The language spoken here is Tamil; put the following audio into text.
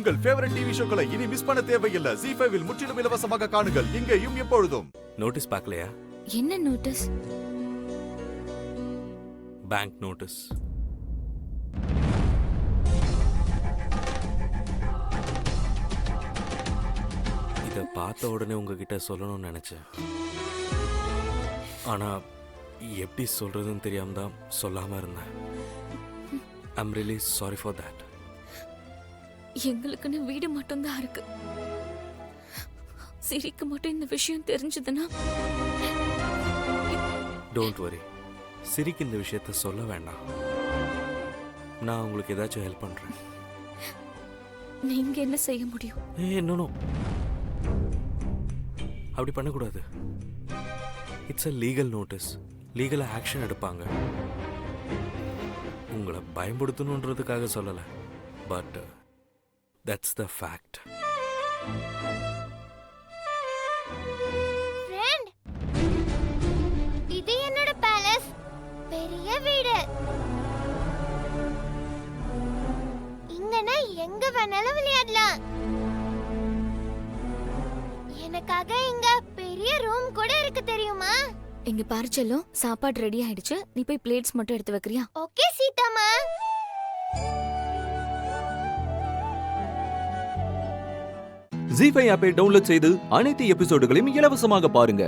உங்கள் ஃபேவரட் டிவி ஷோக்களை இனி மிஸ் பண்ண தேவையில்லை. ZEE5 இல் முற்றிலும் இலவசமாக காணுங்கள், இங்கேயும் எப்பொழுதும். நோட்டீஸ் பார்க்கலையா? என்ன நோட்டீஸ்? Bank notice. இதை பார்த்த உடனே உங்ககிட்ட சொல்லணும்னு நினைச்சேன். ஆனா எப்படி சொல்றதுன்னு தெரியாம தான் சொல்லாம இருந்தேன். I'm really sorry for that. எங்களுக்குன்னு வீடு மட்டும்தான் இருக்கு. சிரிக்கு மட்டும் இந்த விஷயம் தெரிஞ்சதுன்னா. டோன்ட் வரி, சிரிக்கு இந்த விஷயத்த சொல்ல வேண்டாம். நான் உங்களுக்கு ஏதாச்சும் ஹெல்ப் பண்றேன். நீங்க என்ன செய்ய முடியும்? நோ அப்படி பண்ணக்கூடாது. It's a legal notice. லீகலா ஆக்ஷன் எடுப்பாங்க. உங்களை பயன்படுத்தணுன்றதுக்காக சொல்லல, but that's the fact. Friend, இது என்னோட பேலஸ். பெரிய வீடு. இங்கனா எங்க வேணாலும் விளையாடலாம். எனக்காக இங்க பெரிய ரூம் கூட இருக்கு, தெரியுமா? இங்க பாரு செல்லம், சாப்பாடு ரெடி ஆயிடுச்சு. நீ போய் பிளேட்ஸ் மட்டும் எடுத்து வைக்கிறியா? ஓகே சீதாமா. ZEE5 ஆப்பை டவுன்லோட் செய்து அனைத்து எபிசோடுகளையும் இலவசமாக பாருங்க.